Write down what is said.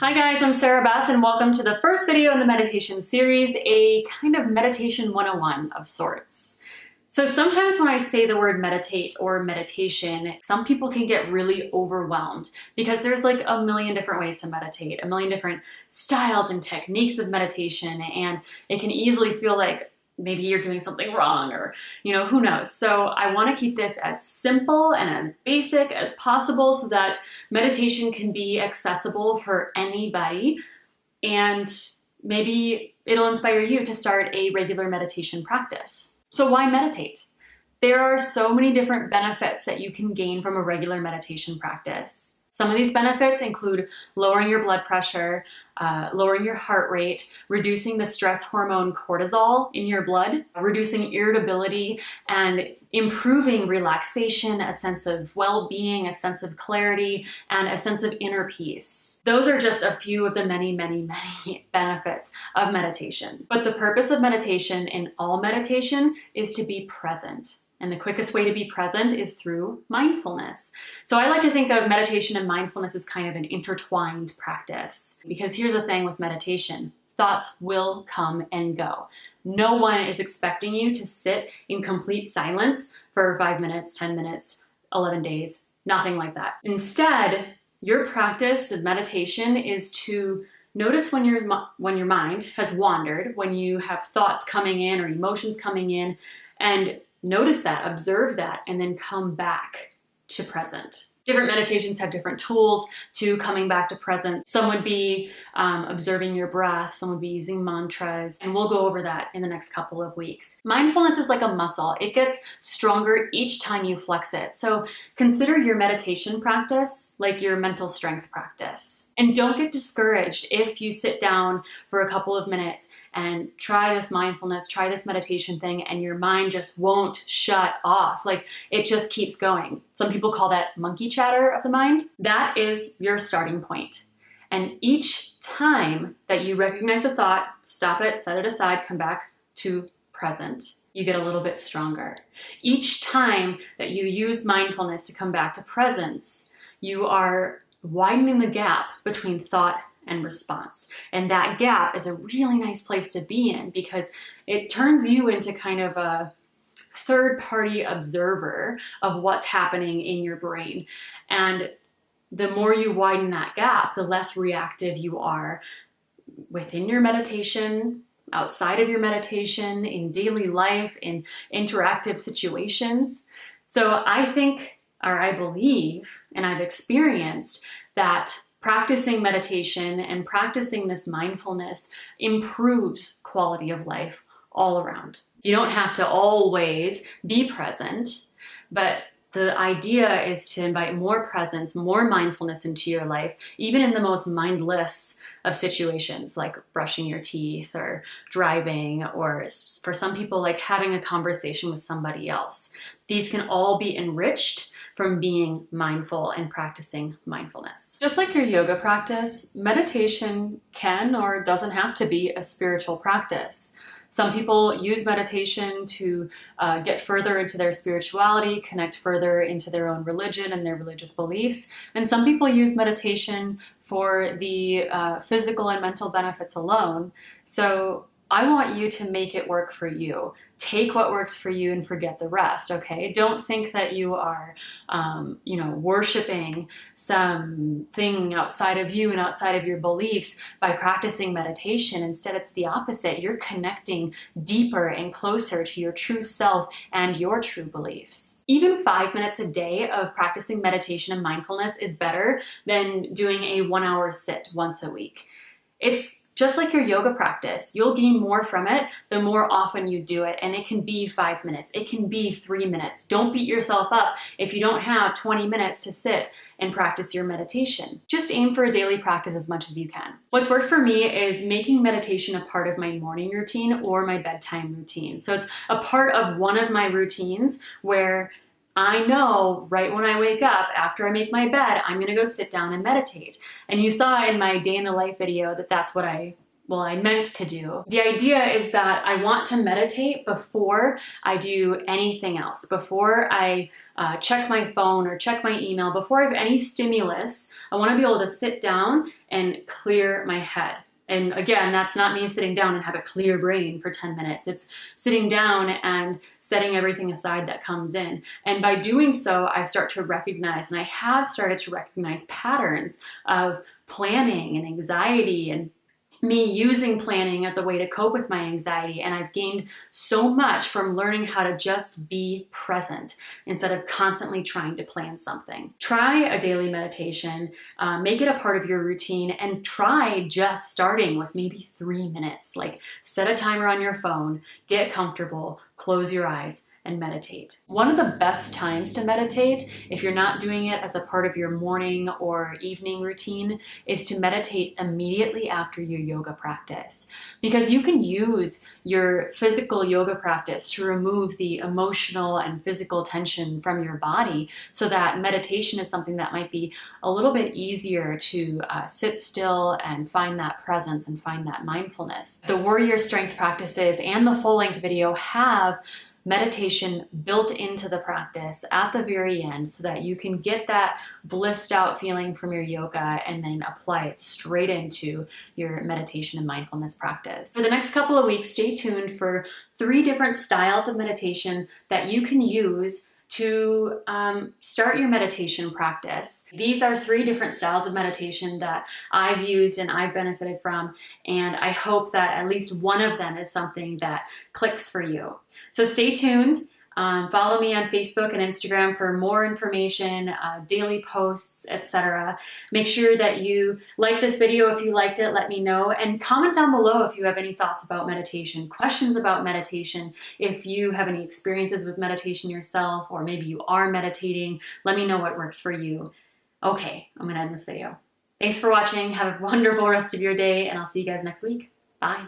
Hi guys, I'm Sarah Beth and welcome to the first video in the meditation series, a kind of meditation 101 of sorts. So sometimes when I say the word meditate or meditation, some people can get really overwhelmed because there's like a million different ways to meditate, a million different styles and techniques of meditation, and it can easily feel like maybe you're doing something wrong or, who knows. So I want to keep this as simple and as basic as possible so that meditation can be accessible for anybody, and maybe it'll inspire you to start a regular meditation practice. So why meditate? There are so many different benefits that you can gain from a regular meditation practice. Some of these benefits include lowering your blood pressure, lowering your heart rate, reducing the stress hormone cortisol in your blood, reducing irritability, and improving relaxation, a sense of well-being, a sense of clarity, and a sense of inner peace. Those are just a few of the many, many, many benefits of meditation. But the purpose of meditation in all meditation is to be present. And the quickest way to be present is through mindfulness. So I like to think of meditation and mindfulness as kind of an intertwined practice. Because here's the thing with meditation, thoughts will come and go. No one is expecting you to sit in complete silence for 5 minutes, 10 minutes, 11 days, nothing like that. Instead, your practice of meditation is to notice when your mind has wandered, when you have thoughts coming in or emotions coming in, and notice that, observe that, and then come back to present. Different meditations have different tools to coming back to present. Some would be observing your breath, some would be using mantras, and we'll go over that in the next couple of weeks. Mindfulness is like a muscle. It gets stronger each time you flex it. So consider your meditation practice like your mental strength practice. And don't get discouraged if you sit down for a couple of minutes and try this mindfulness, try this meditation thing, and your mind just won't shut off. Like it just keeps going. Some people call that monkey chatter of the mind. That is your starting point. And each time that you recognize a thought, stop it, set it aside, come back to present. You get a little bit stronger. Each time that you use mindfulness to come back to presence, you are widening the gap between thought and response. And that gap is a really nice place to be in because it turns you into kind of a third-party observer of what's happening in your brain. And the more you widen that gap, the less reactive you are within your meditation, outside of your meditation, in daily life, in interactive situations. So I think, or I believe, and I've experienced that practicing meditation and practicing this mindfulness improves quality of life all around. You don't have to always be present, but the idea is to invite more presence, more mindfulness into your life, even in the most mindless of situations, like brushing your teeth or driving, or for some people, like having a conversation with somebody else. These can all be enriched from being mindful and practicing mindfulness. Just like your yoga practice, meditation can or doesn't have to be a spiritual practice. Some people use meditation to get further into their spirituality, connect further into their own religion and their religious beliefs. And some people use meditation for the physical and mental benefits alone. So I want you to make it work for you. Take what works for you and forget the rest, okay? Don't think that you are, worshiping something outside of you and outside of your beliefs by practicing meditation. Instead, it's the opposite. You're connecting deeper and closer to your true self and your true beliefs. Even 5 minutes a day of practicing meditation and mindfulness is better than doing a 1-hour sit once a week. It's just like your yoga practice. You'll gain more from it the more often you do it. And it can be 5 minutes. It can be 3 minutes. Don't beat yourself up if you don't have 20 minutes to sit and practice your meditation. Just aim for a daily practice as much as you can. What's worked for me is making meditation a part of my morning routine or my bedtime routine. So it's a part of one of my routines where I know right when I wake up, after I make my bed, I'm gonna go sit down and meditate. And you saw in my day in the life video that that's what I I meant to do. The idea is that I want to meditate before I do anything else, before I check my phone or check my email, before I have any stimulus. I want to be able to sit down and clear my head. And again, that's not me sitting down and have a clear brain for 10 minutes. It's sitting down and setting everything aside that comes in. And by doing so, I start to recognize, and I have started to recognize patterns of planning and anxiety and me using planning as a way to cope with my anxiety. And I've gained so much from learning how to just be present instead of constantly trying to plan something. Try a daily meditation, make it a part of your routine, and try just starting with maybe 3 minutes. Like, set a timer on your phone, get comfortable, close your eyes, and meditate. One of the best times to meditate, if you're not doing it as a part of your morning or evening routine, is to meditate immediately after your yoga practice. Because you can use your physical yoga practice to remove the emotional and physical tension from your body, so that meditation is something that might be a little bit easier to sit still and find that presence and find that mindfulness. The warrior strength practices and the full-length video have meditation built into the practice at the very end, so that you can get that blissed out feeling from your yoga and then apply it straight into your meditation and mindfulness practice. For the next couple of weeks, stay tuned for 3 different styles of meditation that you can use to start your meditation practice. These are 3 different styles of meditation that I've used and I've benefited from, and I hope that at least one of them is something that clicks for you. So stay tuned. Follow me on Facebook and Instagram for more information, daily posts, etc. Make sure that you like this video if you liked it, let me know, and comment down below if you have any thoughts about meditation, questions about meditation, if you have any experiences with meditation yourself, or maybe you are meditating. Let me know what works for you. Okay, I'm gonna end this video. Thanks for watching. Have a wonderful rest of your day, and I'll see you guys next week. Bye.